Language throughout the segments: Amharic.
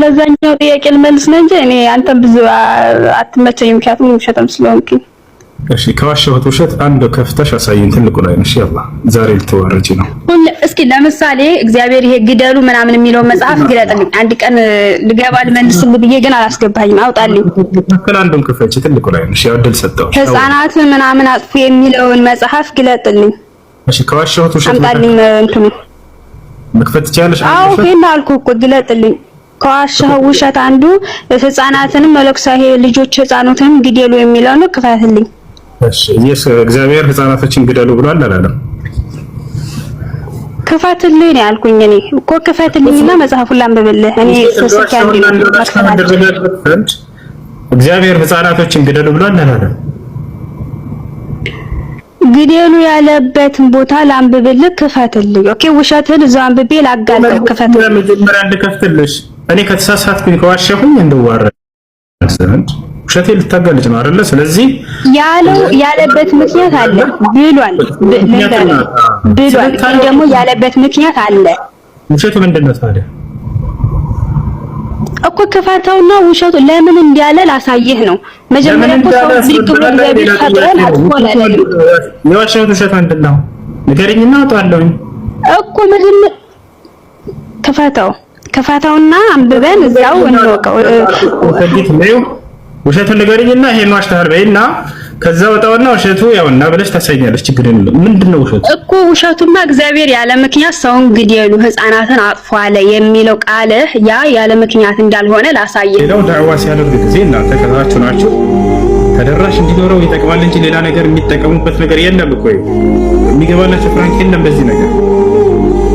ለዛኛው ጥያቄ ልመልስ ነው እንጂ እኔ አንተ ብዙ አትመቸኝም፣ ምክንያቱም ውሸታም ስለሆንክ። እሺ ከዋሸሁት ውሸት አንድ ከፍተሽ አሳይኝ። ትልቁ ላይ ነሽ። ያላ ዛሬ ልትወረጂ ነው። እስኪ ለምሳሌ እግዚአብሔር ይሄ ግደሉ ምናምን የሚለው መጽሐፍ ግለጥልኝ። አንድ ቀን ልገባ ልመልስልህ ብዬ ግን አላስገባኝም። አውጣልኝ። ተከላ አንዱን ክፈች። ትልቁ ላይ ነሽ። ያው እድል ሰጠሁሽ። ሕፃናት ምናምን አጥፉ የሚለውን መጽሐፍ ግለጥልኝ። እሺ ከዋሸሁት ውሸት አምጣልኝ። እንትኑ መክፈት ትችያለሽ? አዎ ፌና አልኩህ እኮ ግለጥልኝ። ከዋሸሁ ውሸት አንዱ ሕፃናትንም መለክሳሄ ልጆች ሕፃናትንም ግደሉ የሚለው ነው። ክፈትልኝ። እሺ እግዚአብሔር ሕፃናቶችን ግደሉ ብሏል አላለም? ክፈትልኝ ነው ያልኩኝ። እኔ እኮ ክፈትልኝና መጽሐፉን ላንብብልህ። እኔ ተሰካኝ እግዚአብሔር ሕፃናቶችን ግደሉ ብሏል አላለም? ግደሉ ያለበትን ቦታ ላንብብልህ። ክፈትልኝ። ኦኬ ውሸትን እዛው አንብቤ ላጋልጥ። ክፈትልኝ። መጀመሪያ እንድከፍትልሽ እኔ ከተሳሳትኩኝ ከዋሸሁኝ እንደዋረድ ዘንድ ውሸቴ ልታጋልጭ ነው አይደለ? ስለዚህ ያለበት ምክንያት አለ ብሏል። ብሏል ግን ደግሞ ያለበት ምክንያት አለ። ውሸቱ ምንድነው ታዲያ? እኮ ክፈተውና ውሸቱ ለምን እንዲያለ ላሳየህ ነው። መጀመሪያ እኮ ሰው ልክ ብሎ እግዚአብሔር ፈጥሯል አጥፎላል። የዋሸሁት ውሸት ምንድነው? ንገረኝና አውጣለሁኝ እኮ መጀመሪያ ክፈተውና አንብበን እዛው እንወቀው። ውሸቱን ንገረኝና ይሄን ዋሽተሃል በይና ከዛ ወጣውና ውሸቱ ያውና ብለሽ ታሳኛለሽ። ችግር የለም። ምንድነው ውሸቱ? እኮ ውሸቱማ እግዚአብሔር ያለ ምክንያት ሰውን ግደሉ ሕፃናትን አጥፉ አለ የሚለው ቃል ያ ያለ ምክንያት እንዳልሆነ ላሳየህ። ሌላው ዳዕዋ ሲያደርግ ጊዜ እናንተ ከታችሁ ናችሁ ተደራሽ እንዲኖረው ይጠቅማል እንጂ ሌላ ነገር የሚጠቀሙበት ነገር የለም እኮ የሚገባላችሁ ፍራንክ የለም በዚህ ነገር።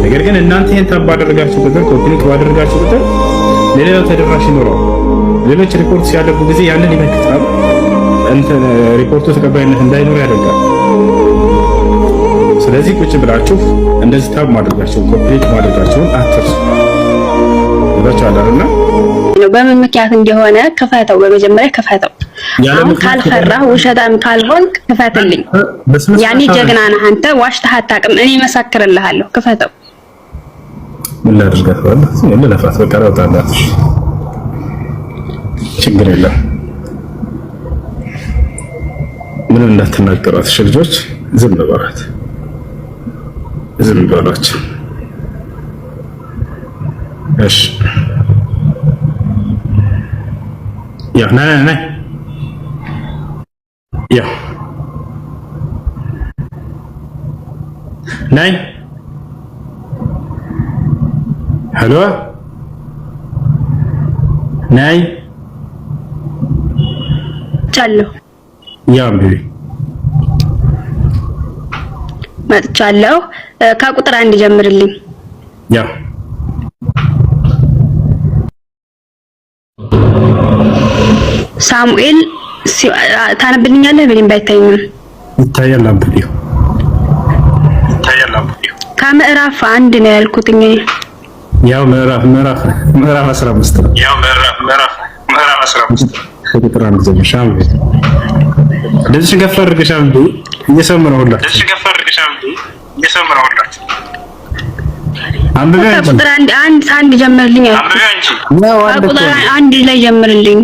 ነገር ግን እናንተ ይሄን ታባደርጋችሁ ቁጥር ኮምፕሊት ባደርጋችሁ ቁጥር ለሌላው ተደራሽ ይኖረው። ሌሎች ሪፖርት ሲያደርጉ ጊዜ ያንን ይመክታል። እንትን ሪፖርቱ ተቀባይነት እንዳይኖር ያደርጋል። ስለዚህ ቁጭ ብላችሁ እንደዚህ ታብ ማድረጋችሁ ኮምፕሊት ማድረጋችሁን አትርሱ። ወጣቻለና በምን ምክንያት እንደሆነ ክፈተው። በመጀመሪያ ክፈተው። አሁን ካልፈራ ውሸታም ካልሆን ክፈትልኝ። ያኔ ጀግና ነህ አንተ። ዋሽተህ አታውቅም። እኔ መሰክርልሃለሁ። ክፈተው። ምን ላድርጋት ወላ ምን ለፋት በቃ አውጣላት። ችግር የለም። ምን እንዳትናገሯት እሺ ልጆች፣ ዝም በሏት። ዝም በሏቸው እሺ። ያ ነይ ያ ነይ ሄሎ ነይ ቻለሁ ያምቢ መጥቻለሁ። ከቁጥር 1 ጀምርልኝ። ያ ሳሙኤል ታነብልኛለህ? በደንብ አይታይም። ይታያል። አንብቢው። ከምዕራፍ 1 ነው ያልኩት። ያው ምዕራፍ 15 ነው። ያው ምዕራፍ 15 ቁጥር 1 ጀምር። አንብቢ። ደስ ገፈር ገሻምቢ እየሰማሁ ነው። ቁጥር 1 ጀምርልኝ። ቁጥር 1 ላይ ጀምርልኝ።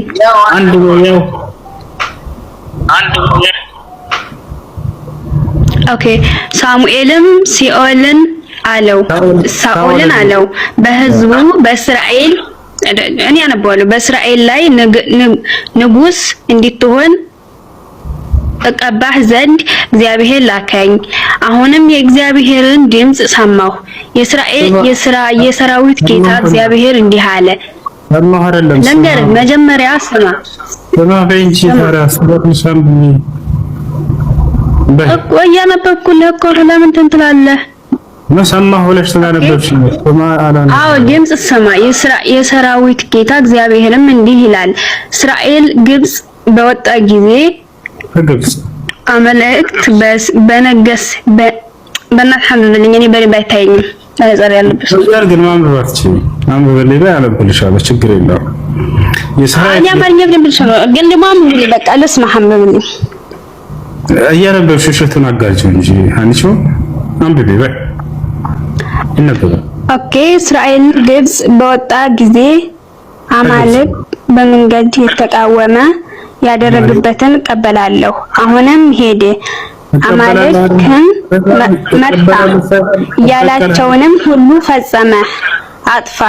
ኦኬ። ሳሙኤልም ሳኦልን አለው በሕዝቡ በእስራኤል እኔ አነበዋለሁ። በእስራኤል ላይ ንጉሥ እንድትሆን እቀባህ ዘንድ እግዚአብሔር ላከኝ። አሁንም የእግዚአብሔርን ድምጽ ሰማሁ። የሰራዊት ጌታ እግዚአብሔር እንዲህ አለ። ነገር መጀመሪያ ስማ እኮ እያነበብኩልህ እኮ ለምን ትላለህ? ሰማሁ ብለሽ ስላነበብሽ ነው። አዎ ድምጽ ስማ። የሰራዊት ጌታ እግዚአብሔርም እንዲህ ይላል። እስራኤል ግብጽ በወጣ ጊዜ አመለክት በነገስ በእናትህ ሐምድልኝ። እኔ በሬ ባይታየኝም ለዘር ያለብስ ነገር ግን ማንበባት አንብበልኝ ላይ አለብልሻለሁ። ችግር የለውም። የሰራዊት አማርኛ ብቻ ግን ለማንበብ በቃ ለስማ ሐምድልኝ እያነበብሽ እሸቱን አጋልጪው እንጂ አንቺ አንብቤ በይ ይነበብ። ኦኬ። እስራኤል ግብጽ በወጣ ጊዜ አማልክ በመንገድ የተቃወመ ያደረግበትን ቀበላለሁ። አሁንም ሄደ አማልክን መታ ያላቸውንም ሁሉ ፈጸመ። አጥፋ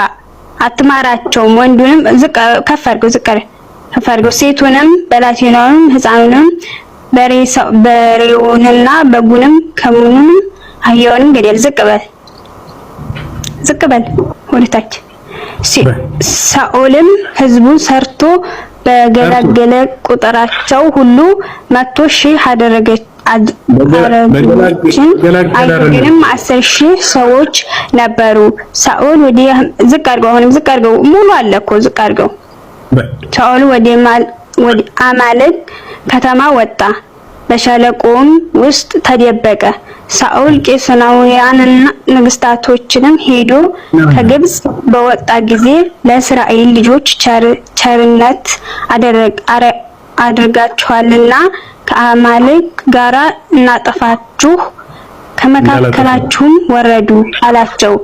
አትማራቸውም። ወንዱንም ከፍ አድርገው ሴቱንም በላቴናውንም ሕፃኑንም በሬውንና በጉንም ከሙንም አህያውንም ገደል። ዝቅ በል ወደታች። ሳኦልም ሕዝቡን ሰርቶ በገላገለ ቁጥራቸው ሁሉ 100,000 አደረገችን። አይሁድንም 10,000 ሰዎች ነበሩ። ሳኦል ወደ ዝቅ አድርገው ሙሉ አለ እኮ ዝቅ አድርገው። ሳኦል ወደ አማሌቅ ከተማ ወጣ፣ በሸለቆም ውስጥ ተደበቀ። ሳኦል ቄሳውያንና ነገሥታቶችንም ሄዶ ከግብጽ በወጣ ጊዜ ለእስራኤል ልጆች ቸርነት አድርጋችኋልና ከአማሌቅ ጋር እናጠፋችሁ፣ ከመካከላችሁም ወረዱ አላቸው።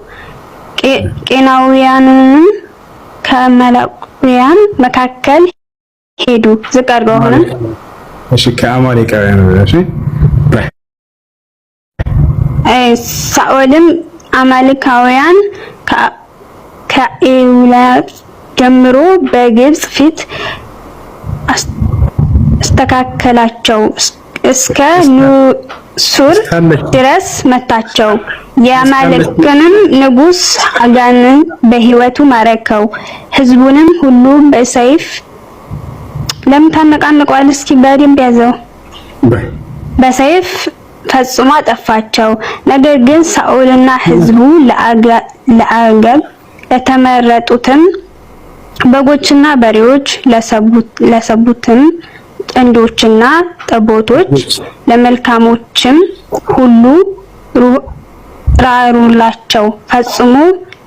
ቄናውያንንም ከአማሌቃውያን መካከል ሄዱ። ዝቅ አድርገው ሆነ። እሺ ከአማሌቃውያን እሺ። ሳኦልም አማሌቃውያን ከኤውላጥ ጀምሮ በግብጽ ፊት አስተካከላቸው፣ እስከ ኑሱር ድረስ መታቸው። የአማሌቅንም ንጉሥ አጋንን በሕይወቱ ማረከው። ሕዝቡንም ሁሉ በሰይፍ ለምን ታነቃንቀዋል? እስኪ በደንብ ያዘው። በሰይፍ ፈጽሞ አጠፋቸው። ነገር ግን ሳኦልና ሕዝቡ ለአጋግ ለተመረጡትም በጎችና በሬዎች ለሰቡትም ጥንዶችና ጠቦቶች ለመልካሞችም ሁሉ ራሩላቸው። ፈጽሞ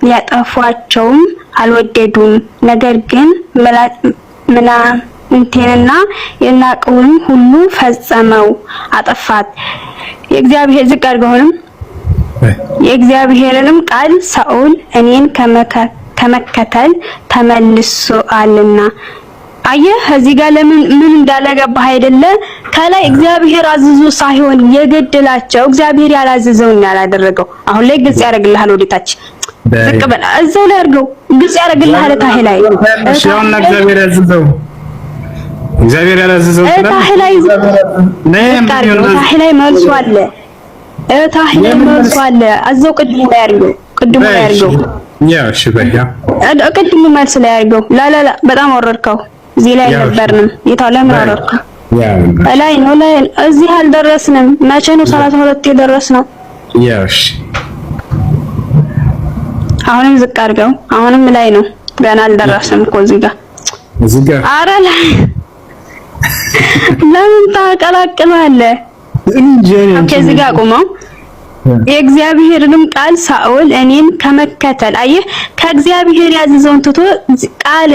ሊያጠፏቸውም አልወደዱም። ነገር ግን ምናምንቴንና የናቀውን ሁሉ ፈጸመው አጠፋት። የእግዚአብሔር ዝቅ አድርገውንም የእግዚአብሔርንም ቃል ሳኦል እኔን ከመከተል ተመልሶአልና። አየህ እዚህ ጋር ምን እንዳለገባህ አይደለ? ከላይ እግዚአብሔር አዝዞ ሳይሆን የገደላቸው እግዚአብሔር ያላዘዘውን ያላደረገው። አሁን ላይ ግልጽ ያደርግልሃል። ወደታች ዝቅ በል፣ እዛው ላይ አድርገው፣ ግልጽ ያደርግልሃል። ታህ ላይ እሺውን እግዚአብሔር ያዘዘው እግዚአብሔር ያላዘዘው ታህ ላይ ታህ ላይ መልሶ አለ። ታህ ላይ መልሶ አለ። እዛው ቅድሙ ላይ አድርገው፣ ቅድሙ ላይ አድርገው። ያው እሺ በያ ቅድሙ መልስ ላይ አድርገው። ላ በጣም ወረድከው። እዚህ ላይ ነበርንም የታው ለምን አወረድከው? ላይ ነው ላይ እዚህ አልደረስንም። መቼ ነው 32 የደረስነው? ያሽ አሁንም ዝቅ አድርገው። አሁንም ላይ ነው ገና አልደረስንም እኮ እዚህ ጋር ኧረ ላይ ለምን ታቀላቅላለህ? ከዚህ ጋር ቆመው የእግዚአብሔርንም ቃል ሳኦል እኔን ከመከተል አየህ፣ ከእግዚአብሔር ያዘዘውን ትቶ ቃል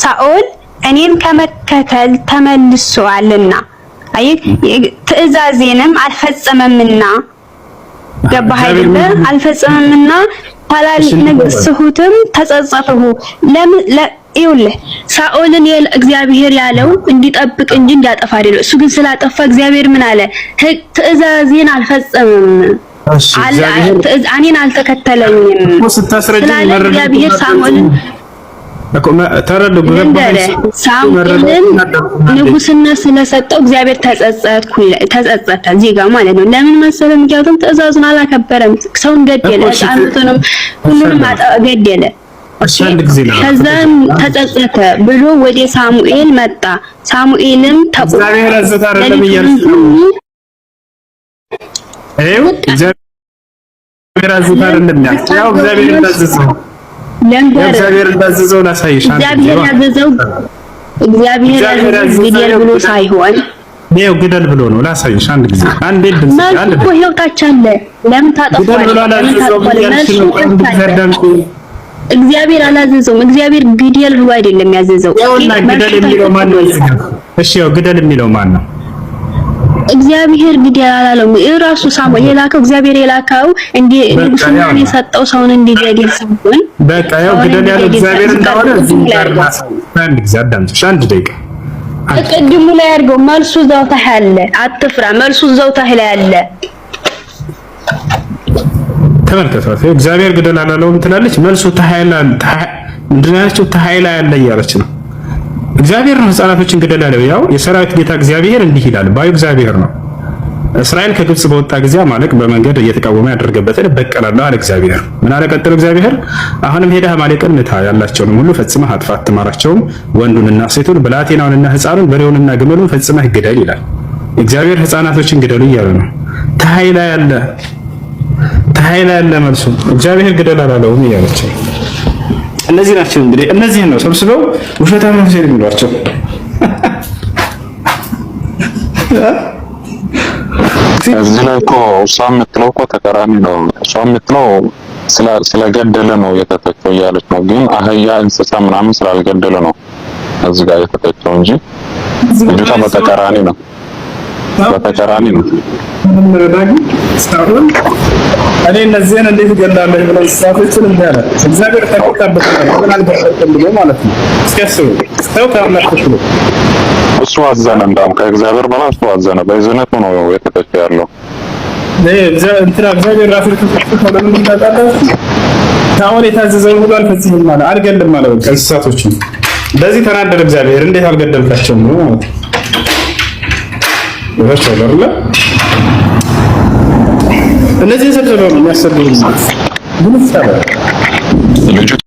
ሳኦል እኔን ከመከተል ተመልሷልና፣ አየህ ትእዛዜንም አልፈጸመምና። ገባህ አይደለ? አልፈጸመምና ታላልነግስሁትም ተጸጸፈሁ። ለምን ይኸውልህ ሳኦልን እግዚአብሔር ያለው እንዲጠብቅ እንጂ እንዲያጠፋ አይደለም። እሱ ግን ስላጠፋ እግዚአብሔር ምን አለ? ትእዛዜን አልፈጸመም፣ እኔን አልተከተለኝም። እግዚአብሔር ሳኦልን ሳሙኤልን ንጉስነት ስለሰጠው እግዚአብሔር ተጸጸተ። እዚህ ጋር ማለት ነው። ለምን መሰለህ? ምክንያቱም ትእዛዙን አላከበረም። ሰውን ገደለ፣ ሕፃናቱንም ሁሉንም ገደለ። ከዛም ተጸጸተ ብሎ ወደ ሳሙኤል መጣ። ሳሙኤልም እግዚአብሔር አዘዘ አይደለም እያልኩ እግዚአብሔር አዘዘ አይደለም ያው እግዚአብሔር እንዳዘዘው እግዚአብሔር እንዳዘዘው ላሳይሽ። እግዚአብሔር ያዘዘው ግደል ብሎ ሳይሆን ነው ግደል ብሎ ነው። ላሳይሽ አንድ ጊዜ አንዴ ድምጽ አንድ ነው ህይወታች አለ። ለምን ታጠፋለህ? እግዚአብሔር አላዘዘውም። እግዚአብሔር ግደል ብሎ አይደለም ያዘዘው። ግደል የሚለው ማን ነው? እሺ ያው ግደል የሚለው ማን ነው? እግዚአብሔር ግደል አላለም። እራሱ ሳሙኤል የላከው እግዚአብሔር የላከው እንደ ንጉስናን የሰጠው ሰውን እንዲገድል ሳይሆን በቃ ያው ግደል ያለው እግዚአብሔር እንደሆነ እዚህ ጋር አንድ ጊዜ አዳምጪ፣ አንድ ደቂቃ ቅድሙ ላይ አድርገው መልሱ እዛው ታህለ አትፍራ፣ መልሱ እዛው ታህለ ያለ ተመልከቷት። እግዚአብሔር ግደል አላለውም ትላለች፣ መልሱ ታህላ ምንድን ነው ያለችው? ታህላ ያለ እያለች ነው። እግዚአብሔር ነው ህፃናቶችን ግደል ያለው። ያው የሰራዊት ጌታ እግዚአብሔር እንዲህ ይላል ባዩ እግዚአብሔር ነው። እስራኤል ከግብጽ በወጣ ጊዜ አማሌቅ በመንገድ እየተቃወመ ያደረገበትን በቀላለሁ አለ እግዚአብሔር። ምን አለ ቀጥሎ እግዚአብሔር? አሁንም ሄደህ አማሌቅን ምታ፣ ያላቸውን ሁሉ ፈጽመህ አጥፋ፣ አትማራቸውም፣ ወንዱንና ሴቱን ብላቴናውንና ህፃኑን በሬውንና ግመሉን ፈጽመህ ግደል ይላል እግዚአብሔር። ህፃናቶችን ግደሉ እያለ ነው። ታይላ ያለ መልሱ እግዚአብሔር ግደል አላለውም እያለች እነዚህ ናቸው እንግዲህ እነዚህን ነው ሰብስበው ውሸታም ነው የሚሏቸው። እዚህ ላይ እኮ እሷ የምትለው እኮ ተቃራኒ ነው። እሷ የምትለው ስለገደለ ነው የተተቸው እያለች ነው። ግን አህያ እንስሳ ምናምን ስላልገደለ ነው እዚህ ጋር የተተቸው እንጂ ልጅቷ በተቃራኒ ነው። እኔ እነዚህን እንዴት እገላለሁ ብለው እንስሳቶችን እንዳለ እግዚአብሔር ተቆጣበት ነው አልገደልኩም ብሎ ማለት ነው። እስኪያስቡ ሰው ታምናችሁ እሱ አዘነ፣ እንዳውም ከእግዚአብሔር በላይ እሱ አዘነ። በእዝነቱ ነው የተተቸ ያለው። እግዚአብሔር ራሱ ተቆጥቶ ለምን ታጣጣችሁ? ታውን የታዘዘውን ሁሉ አልፈጽምም ማለት አልገድልም ማለት ነው። እንስሳቶችን በዚህ ተናደደ እግዚአብሔር። እንዴት አልገደልካቸውም ነው ማለት ነው። ወርቻለሁ አይደል? እነዚህ ሰብስበው ነው የሚያሰዱኝ። ምን ይፈጠራል?